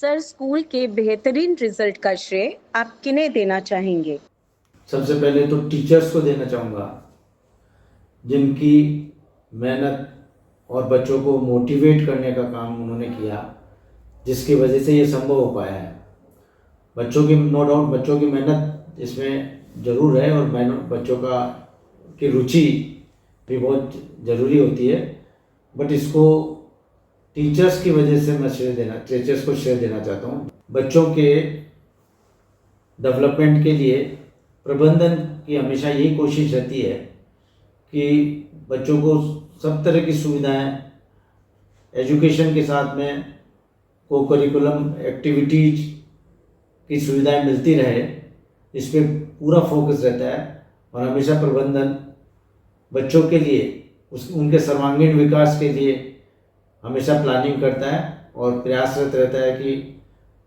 Sir, school के बेहतरीन result का श्रेय आप किन्हें देना चाहेंगे? सबसे पहले तो टीचर्स को देना चाहूँगा, जिनकी मेहनत और बच्चों को मोटिवेट करने का काम उन्होंने किया, जिसकी वजह से ये संभव हो पाया है। बच्चों की नो डाउट बच्चों की मेहनत इसमें ज़रूर है, और बच्चों की रुचि भी बहुत ज़रूरी होती है, बट इसको टीचर्स की वजह से मैं टीचर्स को श्रेय देना चाहता हूँ। बच्चों के डेवलपमेंट के लिए प्रबंधन की हमेशा यही कोशिश रहती है कि बच्चों को सब तरह की सुविधाएं एजुकेशन के साथ में को करिकुलम एक्टिविटीज की सुविधाएं मिलती रहे, इस पर पूरा फोकस रहता है। और हमेशा प्रबंधन बच्चों के लिए उनके सर्वांगीण विकास के लिए हमेशा प्लानिंग करता है और प्रयासरत रहता है कि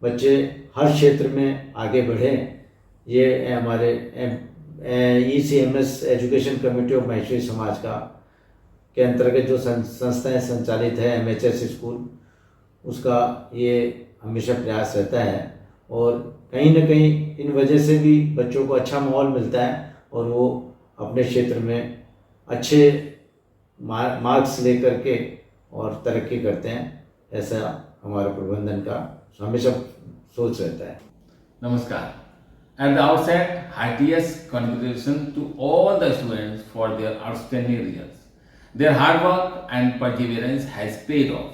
बच्चे हर क्षेत्र में आगे बढ़ें। ये हमारे ECMS education committee of Maheshwari समाज का के अंतर्गत जो संस्थाएं संचालित है MHS स्कूल, उसका ये हमेशा प्रयास रहता है। और कहीं ना कहीं इन वजह से भी बच्चों को अच्छा माहौल मिलता है और वो अपने क्षेत्र में अच्छे मार्क्स लेकर के और तरक्की करते हैं। ऐसा हमारा प्रबंधन का हमेशा सोच रहता है। Namaskar. At the outset, heartiest congratulations to all the students for their outstanding results. Their hard work and perseverance has paid off.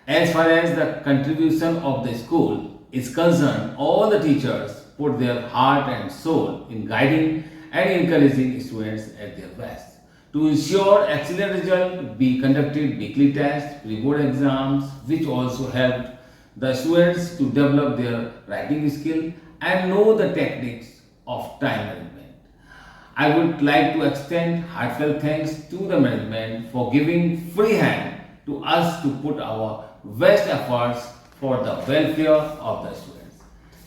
As far as the contribution of the school is concerned, all the teachers put their heart and soul in guiding and encouraging students at their best. To ensure excellent result, we conducted weekly tests, pre-board exams, which also helped the students to develop their writing skill and know the techniques of time management. I would like to extend heartfelt thanks to the management for giving free hand to us to put our best efforts for the welfare of the students.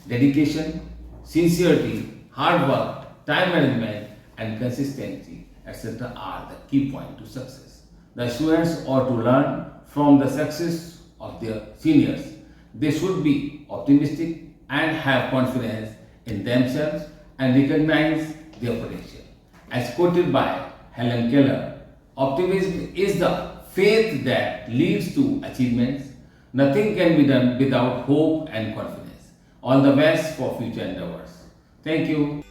Dedication, sincerity, hard work, time management, and consistency, etc., are the key point to success. The students ought to learn from the success of their seniors. They should be optimistic and have confidence in themselves and recognize their potential. As quoted by Helen Keller, optimism is the faith that leads to achievements. Nothing can be done without hope and confidence. All the best for future endeavors. Thank you.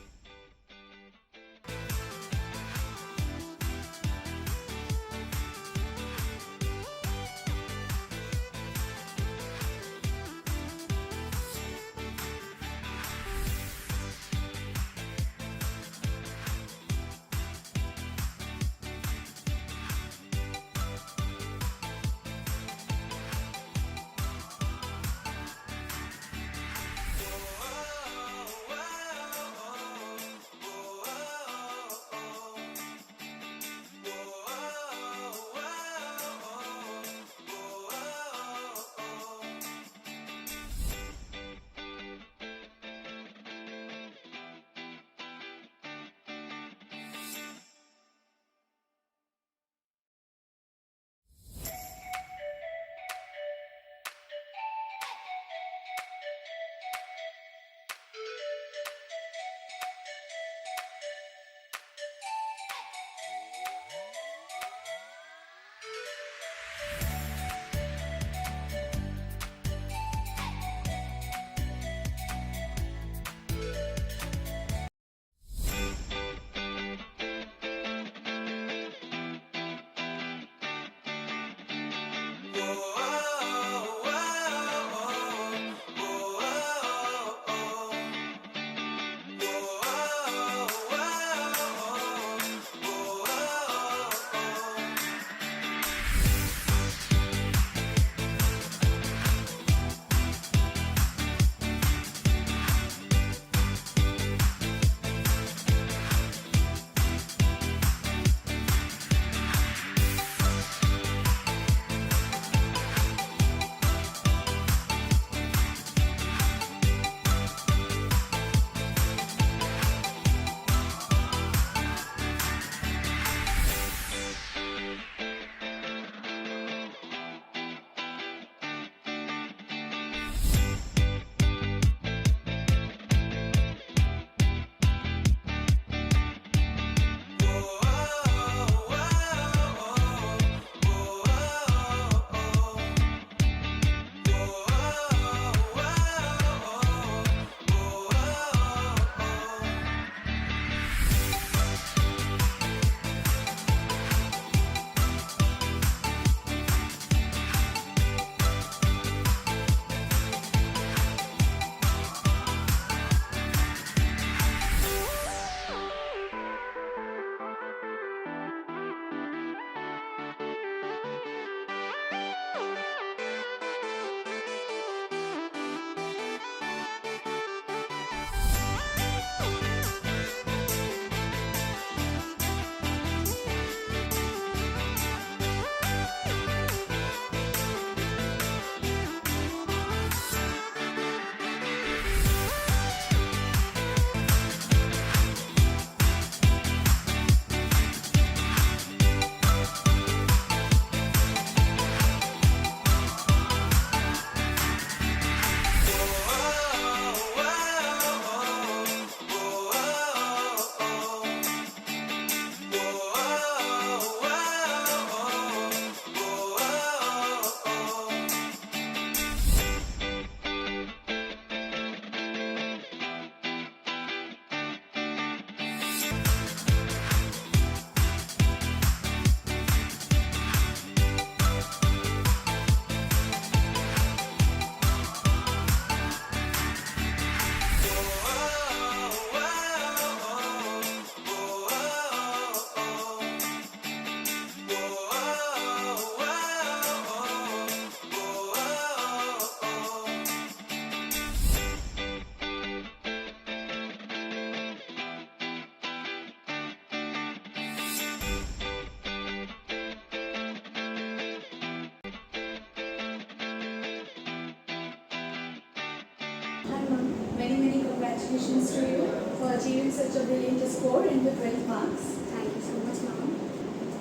many congratulations to you for achieving such a brilliant score in the 12th marks. Thank you so much, ma'am.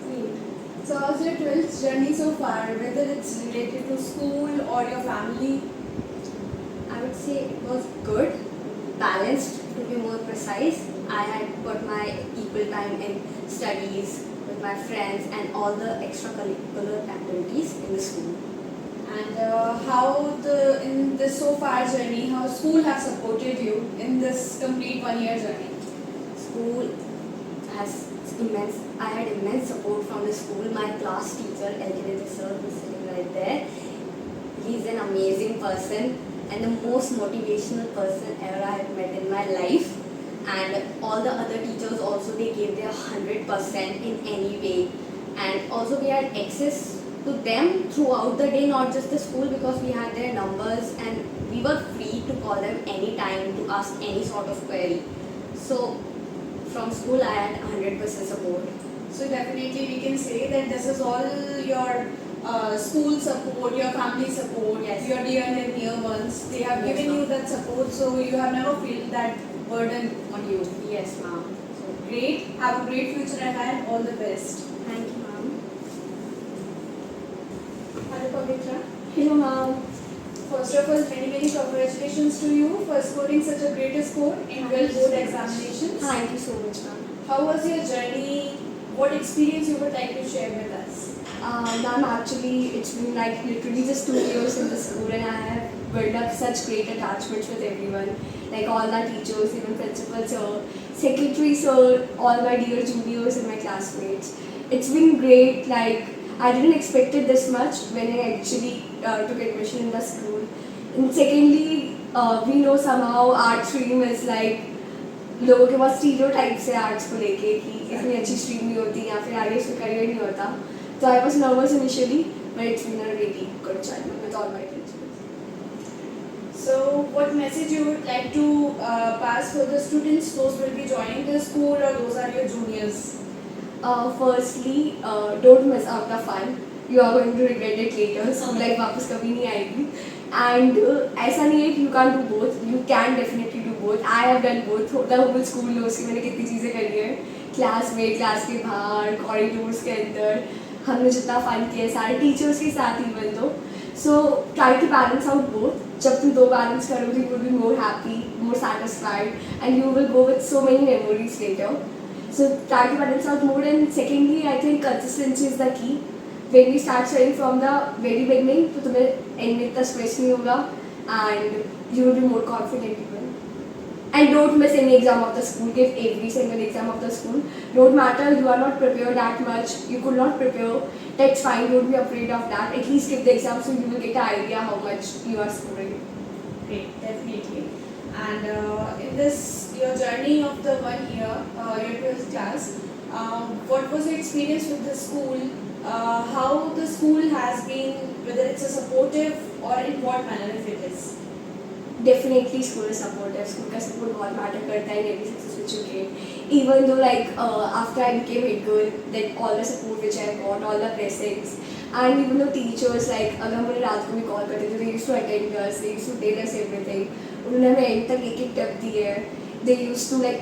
Great. So how's your 12th journey so far, whether it's related to school or your family? I would say it was good, balanced to be more precise. I had got my equal time in studies with my friends and all the extracurricular activities in the school. And how in this so far journey, how school has supported you in this complete 1 year journey? School has immense, I had immense support from the school. My class teacher, Elkinity sir, who's sitting right there, he's an amazing person and the most motivational person ever I have met in my life. And all the other teachers also, they gave their 100% in any way. And also we had access to them throughout the day, not just the school, because we had their numbers and we were free to call them anytime to ask any sort of query. So from school I had 100% support. So definitely we can say that this is all your school support, your family support, Yes. your dear and near ones. They have Yes, given ma'am. you that support, so you have never felt that burden on you. Yes, ma'am. So great. Have a great future ahead. All the best. Thank you, ma'am. Hello, Pavitra. Hello, ma'am. First of all, many congratulations to you for scoring such a great score in 12 board examinations. Thank you so much, ma'am. How was your journey? What experience you would like to share with us? Ma'am, actually, it's been like literally just 2 years in the school, and I have built up such great attachments with everyone. Like all my teachers, even principal sir, secretary sir, all my dear juniors and my classmates. It's been great. Like I didn't expect it this much when I actually took admission in the school. And secondly, we know somehow art stream is like लोगों के पास stereotypes है arts को लेके कि इतनी अच्छी stream नहीं होती या फिर आगे इसमें करियर नहीं होता. So I was nervous initially, but it's been a really good journey with all my teachers. So, what message you would like to pass for the students, those will be joining the school or those are your juniors? Firstly, don't miss out the fun. You are going to regret it later. School life वापस कभी नहीं आएगी. And ऐसा नहीं है कि you can't do both. You can definitely do both. I have done both. The whole school knows कि मैंने कितनी चीज़ें करी है. क्लास में, क्लास के बाहर, कॉरिडोर्स के अंदर हमने जितना फन किया है सारे टीचर्स के साथ इवन तो. So try to balance out both. जब तुम दो बैलेंस करोगे, you will be more happy, more satisfied, and you will go with so many memories later. So try to balance out more. And secondly, I think consistency is the key. When we start studying from the very beginning, तो तुम्हें end में इतना stress नहीं होगा, and you will be more confident even. And don't miss any exam of the school. Give every single exam of the school. Don't matter you are not prepared that much. You could not prepare. That's fine. Don't be afraid of that. At least give the exam so you will get an idea how much you are scoring. Great, definitely. And in this your journey of the 1 year, your 12th class, what was your experience with the school? How the school has been, whether it's a supportive or in what manner if it is? Definitely school is supportive. School का support बहुत matter करता है in every success which you gain. Even though like after I became head girl, that all the support which I got, all the blessings, and even though teachers like अगर हम उन्हें रात को भी call करते थे, they used to attend us, they used to tell us everything. उन्होंने हमें end तक एक tip दी है. They used to like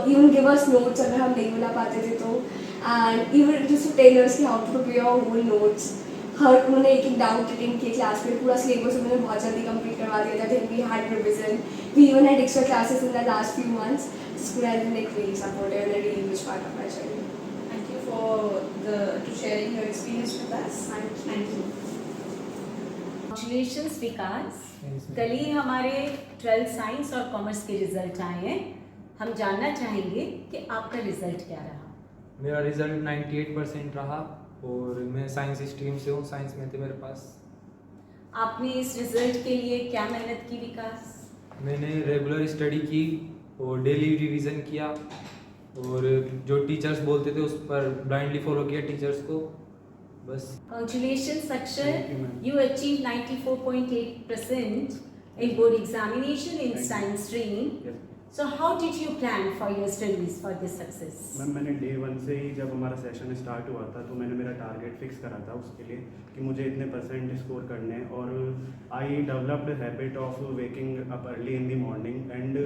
even give us notes अगर हम नहीं बना पाते थे तो, and even just to tell us how to prepare our whole notes. हर उन्होंने एक डाउट अटेंड किए क्लास में, पूरा सिलेबस उन्होंने बहुत जल्दी कंप्लीट करवा दिया था. Then we had revision, we even had extra classes in the last few months. School has been like really supportive and really huge part of my journey. Thank you for sharing your experience with us. Thank you. Congratulations Vikas. कल ही हमारे 12th science और commerce के result आए हैं. हम जानना चाहेंगे कि आपका रिजल्ट क्या रहा. मेरा रिजल्ट 98% रहा और मैं साइंस स्ट्रीम से हूँ. साइंस में थे मेरे पास. आपने इस रिजल्ट के लिए क्या मेहनत की विकास. मैंने रेगुलर स्टडी की और डेली रिवीजन किया और जो टीचर्स बोलते थे उस पर ब्लाइंडली फॉलो किया टीचर्स को. बस. Congratulations, Akshay. Thank you, ma'am. You achieved 94.8% in board examination in Thank you. science stream. Yes. So how did you plan for your studies for this success? Ma'am मैंने day 1 से ही जब हमारा session start हुआ था तो मैंने मेरा target fix करा था उसके लिए कि मुझे इतने % स्कोर करने हैं और I developed habit of waking up early in the morning and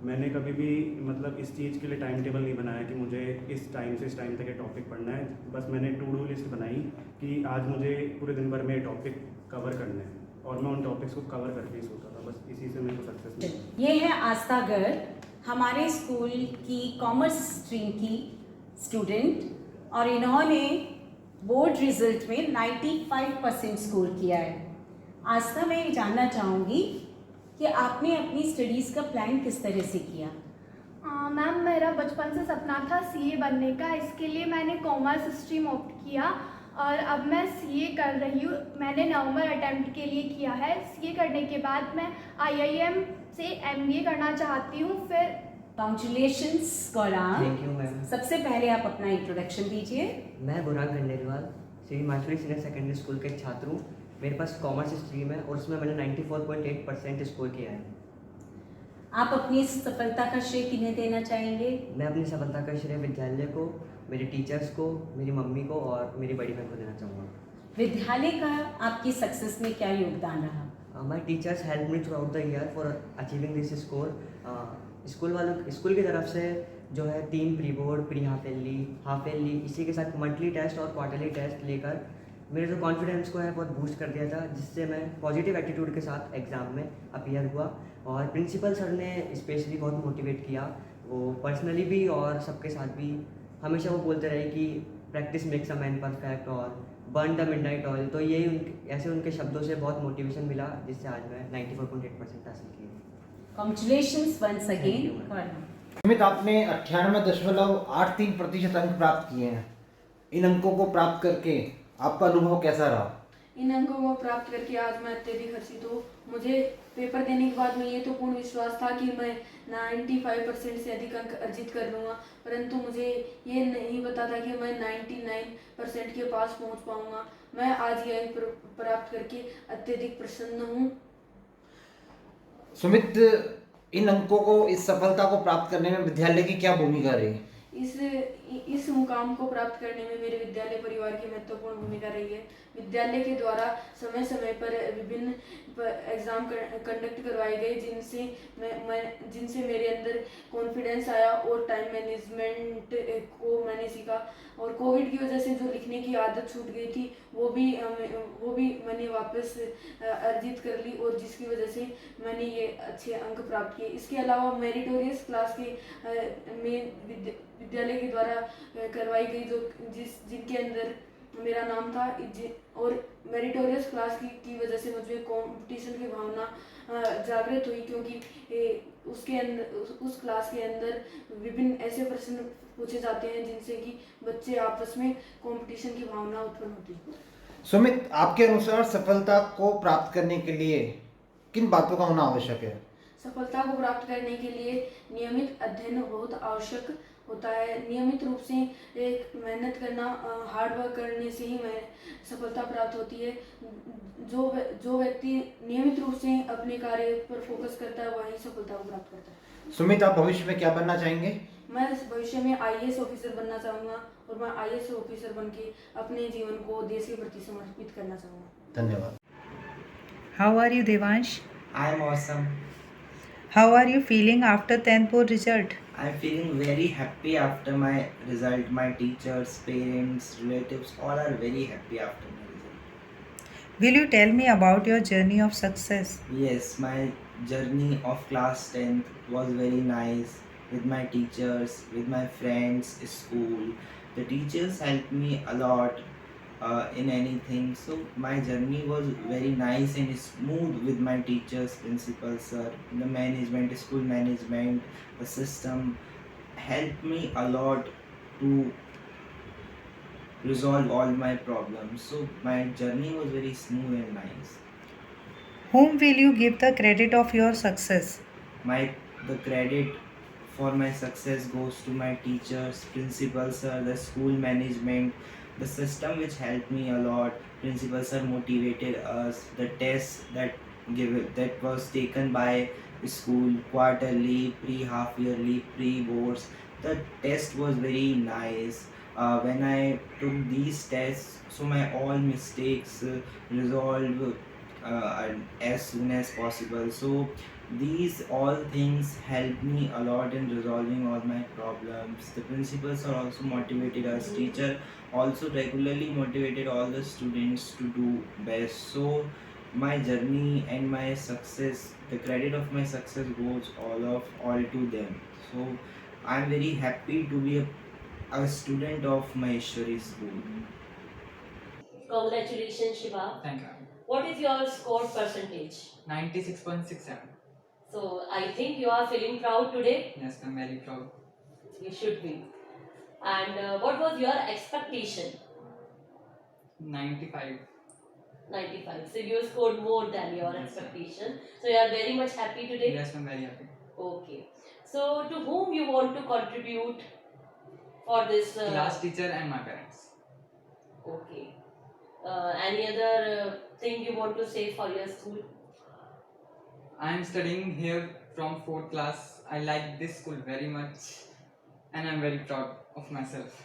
मैंने कभी भी मतलब इस चीज़ के लिए टाइम टेबल नहीं बनाया कि मुझे इस टाइम से इस टाइम तक ये टॉपिक पढ़ना है। बस मैंने टू डू लिस्ट बनाई कि आज मुझे पूरे दिन भर में ये टॉपिक कवर करने हैं और मैं उन टॉपिक्स को कवर करके ही सोता था। बस इसी से मेरे को सक्सेस मिली। ये है आस्था गर्ग, हमारे स्कूल की कॉमर्स स्ट्रीम की स्टूडेंट और इन्होंने बोर्ड रिजल्ट में 95% स्कोर किया है। आस्था, मैं ये जानना चाहूँगी कि आपने अपनी स्टडीज़ का प्लान किस तरह से किया? मैम मेरा बचपन से सपना था सीए बनने का, इसके लिए मैंने कॉमर्स स्ट्रीम ऑप्ट किया और अब मैं सीए कर रही हूँ। मैंने नवंबर अटेम्प्ट के लिए किया है। सीए करने के बाद मैं आईआईएम से एमबीए करना चाहती हूँ। फिर congratulations Gaurang. Thank you ma'am. सबसे पहले आप अपना इंट्रोडक्शन दीजिए। मैं Burak Khandelwal Shri Machuri senior secondary school के छात्र हूँ। मेरे पास कॉमर्स स्ट्रीम है और उसमें मैंने 94.8% स्कोर किया है। आप अपनी इस सफलता का श्रेय किन्हें देना चाहेंगे? मैं अपनी सफलता का श्रेय विद्यालय को, मेरे टीचर्स को, मेरी मम्मी को और मेरी बड़ी बहन को देना चाहूँगा। विद्यालय का आपकी सक्सेस में क्या योगदान रहा? My teachers help me through out the year for achieving this score. School की तरफ से जो है 3 pre board, pre half yearly, इसी के साथ मंथली टेस्ट और क्वार्टरली टेस्ट लेकर मेरे जो कॉन्फिडेंस को है बहुत बूस्ट कर दिया था, जिससे मैं पॉजिटिव एटीट्यूड के साथ एग्ज़ाम में अपीयर हुआ। और प्रिंसिपल सर ने स्पेशली बहुत मोटिवेट किया, वो पर्सनली भी और सबके साथ भी। हमेशा वो बोलते रहे कि practice makes a man perfect और बर्न द मिडनाइट ऑयल। तो यही ऐसे उनके शब्दों से बहुत मोटिवेशन मिला, जिससे आज मैं 94.8% हासिल की। Congratulations once Thank you, again. Sumit, आपने 98.83% अंक प्राप्त किए हैं। इन अंकों को प्राप्त करके आपका अनुभव कैसा रहा? इन अंकों को प्राप्त करके आज मैं अत्यधिक हर्षित हूँ। मुझे पेपर देने के बाद में ये तो पूर्ण विश्वास था कि मैं 95% से अधिक अंक अर्जित कर लूँगा, परंतु मुझे ये नहीं पता था कि मैं 99% के पास पहुँच पाऊँगा। मैं आज ये अंक प्राप्त करके अत्यधिक प्रसन्न हूँ। सुमित, इन अंकों को, इस सफलता को प्राप्त करने में विद्यालय की क्या भूमिका रही? इस मुकाम को प्राप्त करने में मेरे विद्यालय परिवार की महत्वपूर्ण भूमिका रही है। विद्यालय के द्वारा समय समय पर विभिन्न एग्ज़ाम कंडक्ट करवाए गए, जिनसे मेरे अंदर कॉन्फिडेंस आया और टाइम मैनेजमेंट को मैंने सीखा। और कोविड की वजह से जो लिखने की आदत छूट गई थी वो भी मैंने वापस अर्जित कर ली, और जिसकी वजह से मैंने ये अच्छे अंक प्राप्त किए। इसके अलावा मेरिटोरियस क्लास के में विद्यालय के द्वारा करवाई गई जिनके अंदर मेरा नाम था, और मेरिटोरियस क्लास की वजह से मुझे कंपटीशन की भावना जागृत हुई, क्योंकि उस क्लास के अंदर विभिन्न ऐसे प्रश्न पूछे जाते हैं जिनसे कि बच्चे आपस में कंपटीशन की भावना उत्पन्न होती है। सुमित, आपके अनुसार सफलता को प्राप्त करने के लिए किन बातों का होना आवश्यक है? सफलता को प्राप्त करने के लिए नियमित अध्ययन बहुत आवश्यक होता है। नियमित रूप से एक मेहनत करना, हार्ड वर्क करने से ही सफलता प्राप्त होती है। जो व्यक्ति नियमित रूप से अपने कार्य पर फोकस करता है वही सफलता को प्राप्त करता है। सुमित, आप भविष्य में क्या बनना चाहेंगे? मैं भविष्य में आईएएस ऑफिसर बनना चाहूँगा, और मैं आईएएस ऑफिसर बन के अपने जीवन को देश के प्रति समर्पित करना चाहूँगा। धन्यवाद। How are you, Devansh? I am awesome. How are you feeling after 10th board result? I am feeling very happy after my result. My teachers, parents, relatives all are very happy after my result. Will you tell me about your journey of success? Yes, my journey of class 10th was very nice with my teachers, with my friends, school. The teachers helped me a lot in anything. So my journey was very nice and smooth with my teachers, principal sir, the management, school management, the system helped me a lot to resolve all my problems. So my journey was very smooth and nice. Whom will you give the credit of your success? The credit for my success goes to my teachers, principal sir, the school management, the system which helped me a lot. Principal sir motivated us. The test that was taken by school, quarterly, pre-half yearly, pre-boards. The test was very nice. When I took these tests, so my all mistakes resolved as soon as possible. So these all things helped me a lot in resolving all my problems. The principals are also motivated us. Teacher also regularly motivated all the students to do best. So my journey and my success, the credit of my success goes all to them. So I'm very happy to be a student of Maheshwari school. Congratulations, Shiva. Thank you. What is your score percentage? 96.67. So I think you are feeling proud today. Yes, I'm very proud. You should be. And what was your expectation? 95. 95. So you scored more than your Yes, sir. expectation. So you are very much happy today. Yes, I'm very happy. Okay. So to whom you want to contribute for this? Class teacher and my parents. Okay. Any other thing you want to say for your school? I am studying here from 4th class. I like this school very much and I'm very proud of myself.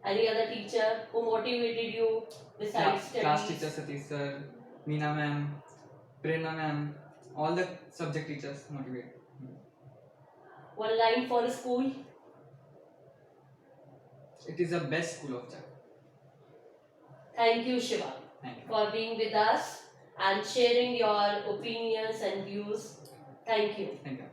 Any other teacher who motivated you besides studies? Class teacher Satish sir, Meena ma'am, Prerna ma'am, all the subject teachers motivate me. One line for the school? It is the best school of Chak. Thank you, Shiva, Thank you. for being with us and sharing your opinions and views. Thank you. Thank you.